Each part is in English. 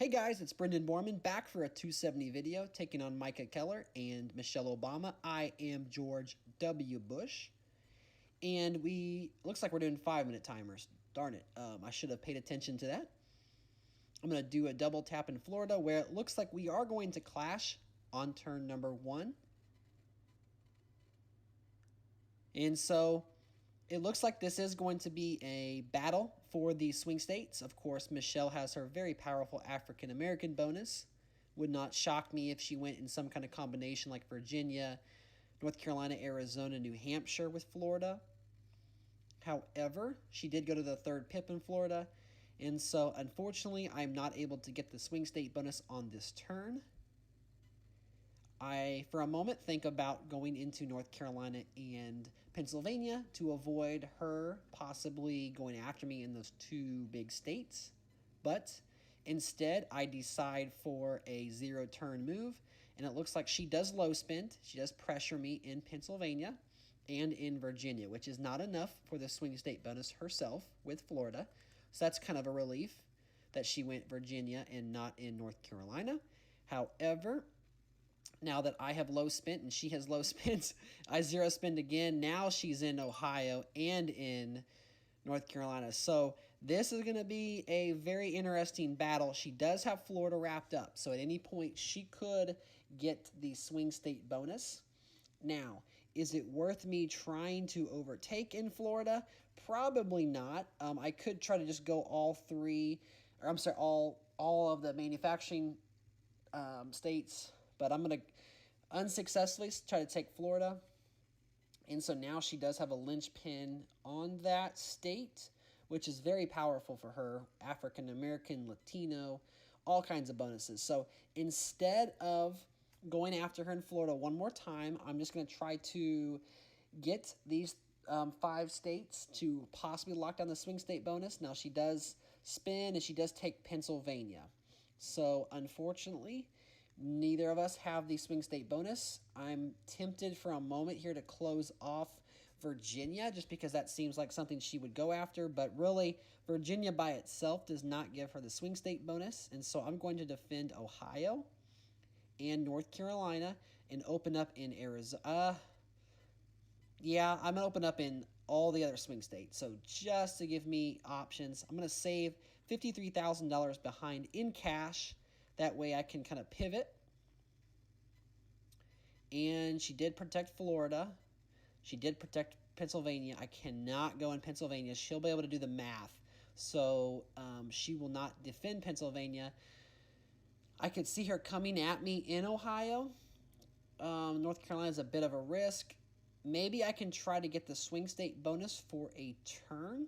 Hey guys, it's Brendan Borman back for a 270 video taking on Micah Keller and Michelle Obama. I am George W. Bush. And looks like we're doing 5-minute timers. Darn it, I should have paid attention to that. I'm going to do a double tap in Florida where it looks like we are going to clash on turn number 1. And so it looks like this is going to be a battle for the swing states. Of course, Michelle has her very powerful African-American bonus. Would not shock me if she went in some kind of combination like Virginia, North Carolina, Arizona, New Hampshire with Florida. However, she did go to the 3rd pip in Florida. And so, unfortunately, I'm not able to get the swing state bonus on this turn. I, for a moment, think about going into North Carolina and Pennsylvania to avoid her possibly going after me in those 2 big states. But instead, I decide for a 0-turn move, and it looks like she does low spend. She does pressure me in Pennsylvania and in Virginia, which is not enough for the swing state bonus herself with Florida. So that's kind of a relief that she went Virginia and not in North Carolina. However, now that I have low spent and she has low spent, I 0 spend again. Now she's in Ohio and in North Carolina. So this is going to be a very interesting battle. She does have Florida wrapped up. So at any point, she could get the swing state bonus. Now, is it worth me trying to overtake in Florida? Probably not. I could try to just go all of the manufacturing states, but I'm going to unsuccessfully try to take Florida. And so now she does have a linchpin on that state, which is very powerful for her. African-American, Latino, all kinds of bonuses. So instead of going after her in Florida one more time, I'm just going to try to get these 5 states to possibly lock down the swing state bonus. Now she does spin and she does take Pennsylvania. So unfortunately, neither of us have the swing state bonus. I'm tempted for a moment here to close off Virginia just because that seems like something she would go after. But really, Virginia by itself does not give her the swing state bonus. And so I'm going to defend Ohio and North Carolina and open up in Arizona. Yeah, I'm going to open up in all the other swing states. So just to give me options, I'm going to save $53,000 behind in cash. That way I can kind of pivot. And she did protect Florida. She did protect Pennsylvania. I cannot go in Pennsylvania. She'll be able to do the math. So she will not defend Pennsylvania. I could see her coming at me in Ohio. North Carolina is a bit of a risk. Maybe I can try to get the swing state bonus for a turn.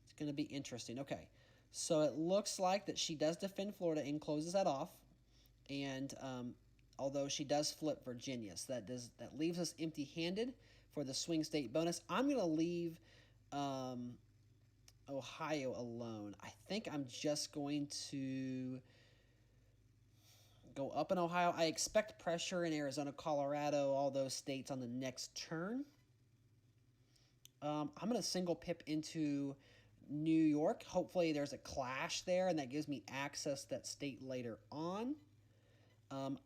It's going to be interesting. Okay. So it looks like that she does defend Florida and closes that off. And although she does flip Virginia, so that leaves us empty-handed for the swing state bonus. I'm going to leave Ohio alone. I think I'm just going to go up in Ohio. I expect pressure in Arizona, Colorado, all those states on the next turn. I'm going to single pip into New York. Hopefully there's a clash there, and that gives me access to that state later on.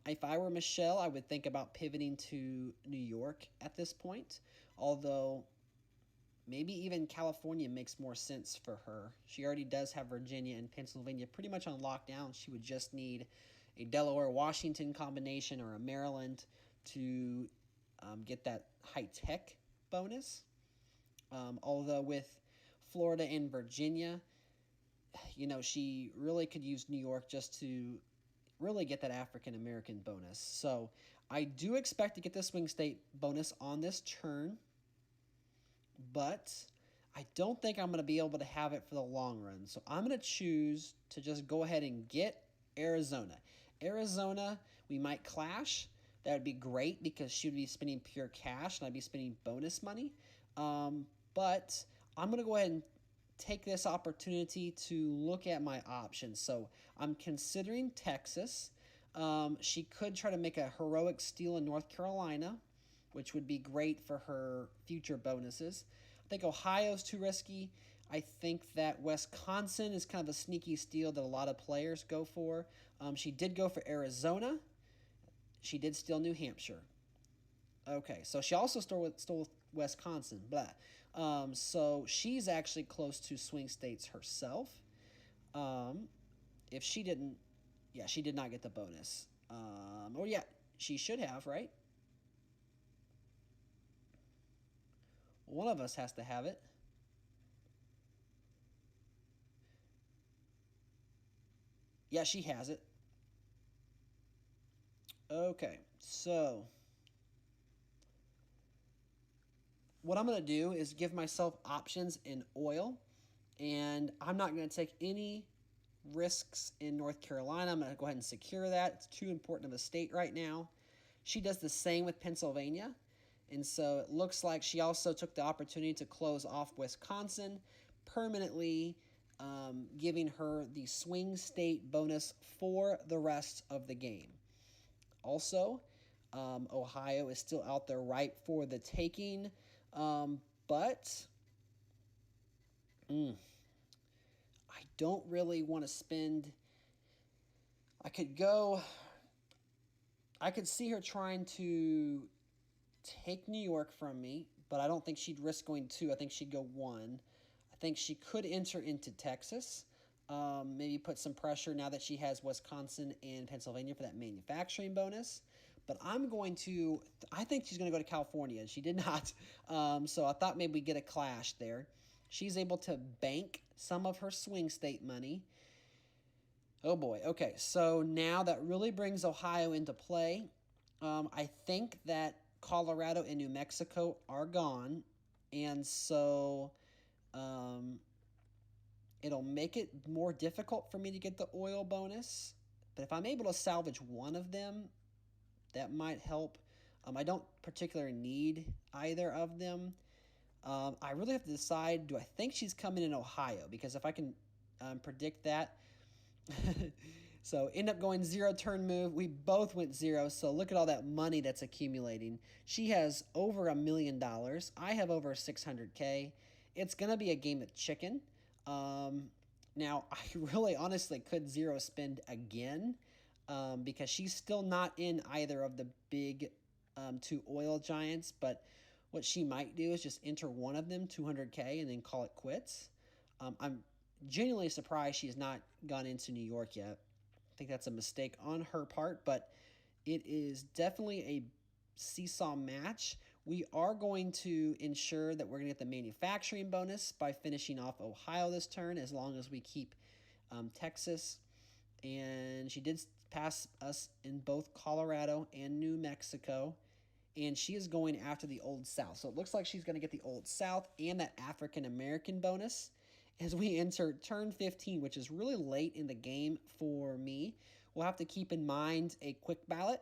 If I were Michelle, I would think about pivoting to New York at this point, although maybe even California makes more sense for her. She already does have Virginia and Pennsylvania pretty much on lockdown. She would just need a Delaware-Washington combination or a Maryland to get that high-tech bonus. Although with Florida and Virginia, she really could use New York just to really get that African-American bonus. So I do expect to get the swing state bonus on this turn, but I don't think I'm going to be able to have it for the long run. So I'm going to choose to just go ahead and get Arizona. Arizona, we might clash. That would be great because she would be spending pure cash and I'd be spending bonus money. But I'm going to go ahead and take this opportunity to look at my options. So I'm considering Texas. She could try to make a heroic steal in North Carolina, which would be great for her future bonuses. I think Ohio's too risky. I think that Wisconsin is kind of a sneaky steal that a lot of players go for. She did go for Arizona. She did steal New Hampshire. Okay, so she also stole Wisconsin. Blah. So she's actually close to swing states herself. Um, if she didn't, yeah, she did not get the bonus. Or yeah, she should have, right? One of us has to have it. Yeah, she has it. Okay, so what I'm going to do is give myself options in oil, and I'm not going to take any risks in North Carolina. I'm going to go ahead and secure that. It's too important of a state right now. She does the same with Pennsylvania, and so it looks like she also took the opportunity to close off Wisconsin, permanently giving her the swing state bonus for the rest of the game. Also, Ohio is still out there ripe for the taking, but I don't really want to spend. I could go. I could see her trying to take New York from me, but I don't think she'd risk going two. I think she'd go one. I think she could enter into Texas. Maybe put some pressure now that she has Wisconsin and Pennsylvania for that manufacturing bonus. But I think she's going to go to California, and she did not. So I thought maybe we'd get a clash there. She's able to bank some of her swing state money. Oh boy. Okay, so now that really brings Ohio into play. I think that Colorado and New Mexico are gone, and so it'll make it more difficult for me to get the oil bonus. But if I'm able to salvage one of them, that might help. I don't particularly need either of them. I really have to decide, do I think she's coming in Ohio? Because if I can predict that. So end up going zero turn move. We both went zero. So look at all that money that's accumulating. She has over $1 million. I have over 600K. It's going to be a game of chicken. Now, I really honestly could zero spend again because she's still not in either of the big two oil giants. But what she might do is just enter one of them, 200K, and then call it quits. I'm genuinely surprised she has not gone into New York yet. I think that's a mistake on her part, but it is definitely a seesaw match. We are going to ensure that we're going to get the manufacturing bonus by finishing off Ohio this turn, as long as we keep Texas. And she did pass us in both Colorado and New Mexico. And she is going after the Old South. So it looks like she's going to get the Old South and that African American bonus as we enter turn 15, which is really late in the game for me. We'll have to keep in mind a quick ballot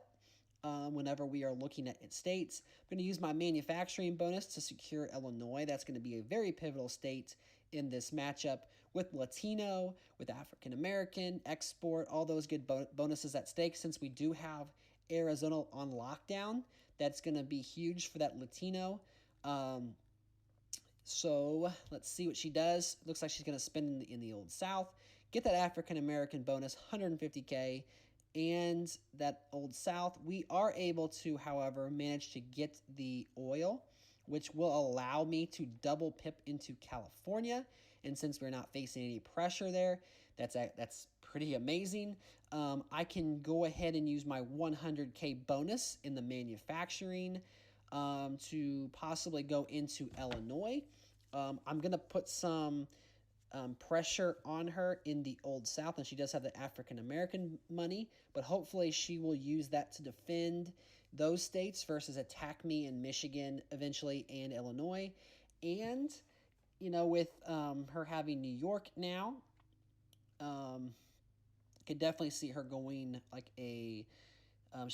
whenever we are looking at states. I'm going to use my manufacturing bonus to secure Illinois. That's going to be a very pivotal state in this matchup with Latino, with African American, export, all those good bonuses at stake. Since we do have Arizona on lockdown, that's going to be huge for that Latino. So let's see what she does. Looks like she's going to spend in the Old South, get that African American bonus, 150K, and that Old South. We are able to, however, manage to get the oil, which will allow me to double pip into California. And since we're not facing any pressure there, that's pretty amazing. I can go ahead and use my 100K bonus in the manufacturing to possibly go into Illinois. I'm going to put some pressure on her in the Old South, and she does have the African American money, but hopefully she will use that to defend those states versus attack me in Michigan eventually and Illinois. And, with her having New York now, could definitely see her going like she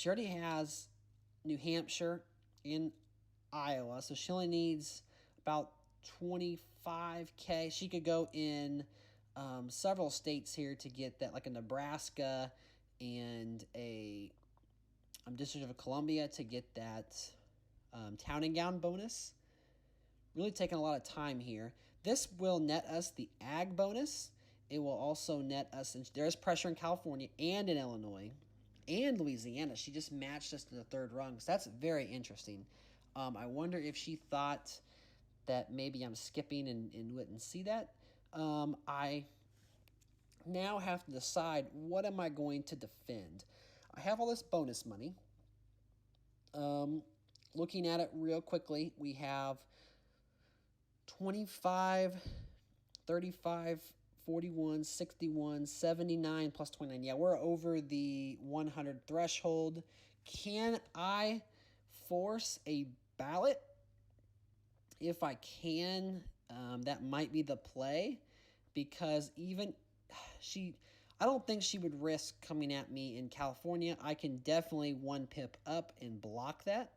already has New Hampshire in Iowa, so she only needs about 25K. She could go in several states here to get that, like a Nebraska and a District of Columbia to get that town and gown bonus. Really taking a lot of time here. This will net us the ag bonus. It will also net us, and there is pressure in California and in Illinois and Louisiana. She just matched us to the third rung. So that's very interesting. I wonder if she thought that maybe I'm skipping and wouldn't see that. I now have to decide, what am I going to defend? I have all this bonus money. Looking at it real quickly, we have 25, 35, 41, 61, 79 plus 29. Yeah, we're over the 100 threshold. Can I force a ballot? If I can, that might be the play, because even I don't think she would risk coming at me in California. I can definitely one pip up and block that.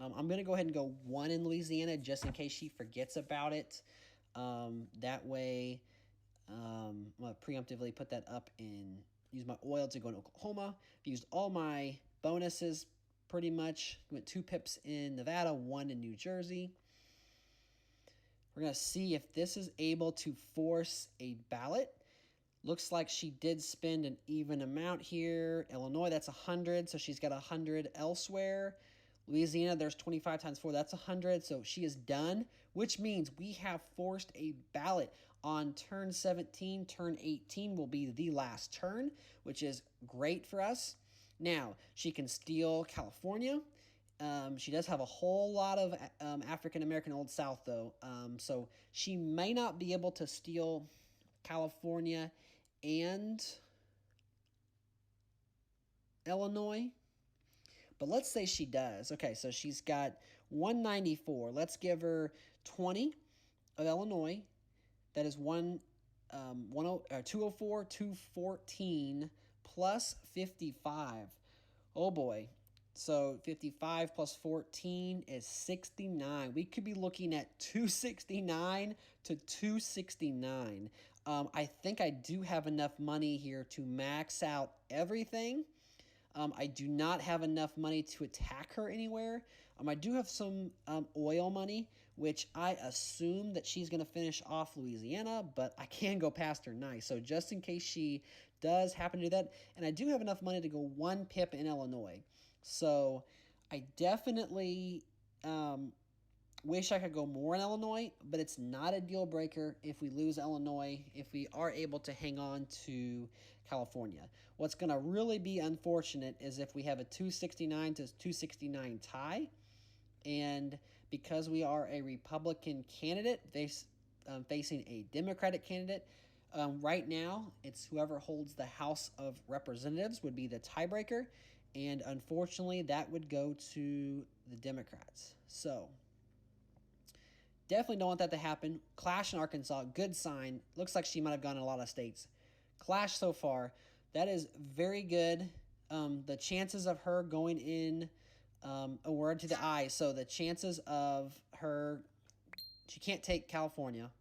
I'm going to go ahead and go 1 in Louisiana just in case she forgets about it. That way, I'm going to preemptively put that up and use my oil to go to Oklahoma. Used all my bonuses pretty much. Went 2 pips in Nevada, 1 in New Jersey. We're going to see if this is able to force a ballot. Looks like she did spend an even amount here. Illinois, that's 100, so she's got 100 elsewhere. Louisiana, there's 25 times 4, that's 100, so she is done, which means we have forced a ballot on turn 17. Turn 18 will be the last turn, which is great for us. Now, she can steal California. She does have a whole lot of African-American Old South, though, so she may not be able to steal California and Illinois, but let's say she does. Okay, so she's got 194. Let's give her 20 of Illinois. That is 204, 214 plus 55. Oh boy. So 55 plus 14 is 69. We could be looking at 269 to 269. I think I do have enough money here to max out everything. I do not have enough money to attack her anywhere. I do have some oil money, which I assume that she's going to finish off Louisiana, but I can go past her nice. So just in case she does happen to do that, and I do have enough money to go 1 pip in Illinois. So I definitely wish I could go more in Illinois, but it's not a deal breaker if we lose Illinois, if we are able to hang on to California. What's going to really be unfortunate is if we have a 269 to 269 tie, and because we are a Republican candidate facing a Democratic candidate, right now it's whoever holds the House of Representatives would be the tiebreaker, and unfortunately that would go to the Democrats. So definitely don't want that to happen. Clash in Arkansas, good sign. Looks like she might have gone in a lot of states. Clash so far, that is very good. The chances of her going in a word to the eye, so the chances of her, she can't take California.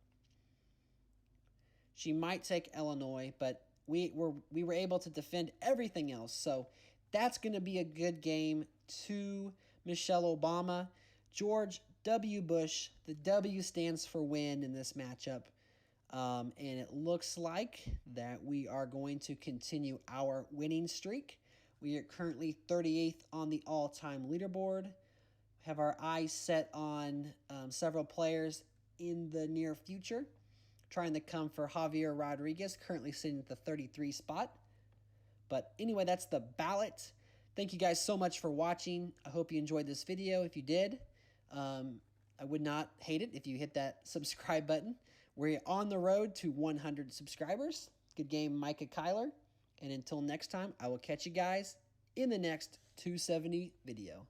She might take Illinois, but we were able to defend everything else. So that's going to be a good game to Michelle Obama. George W. Bush, the W stands for win in this matchup. And it looks like that we are going to continue our winning streak. We are currently 38th on the all-time leaderboard. Have our eyes set on several players in the near future. Trying to come for Javier Rodriguez, currently sitting at the 33 spot. But anyway, that's the ballot. Thank you guys so much for watching. I hope you enjoyed this video. If you did, I would not hate it if you hit that subscribe button. We're on the road to 100 subscribers. Good game, Micah Kyler. And until next time, I will catch you guys in the next 270 video.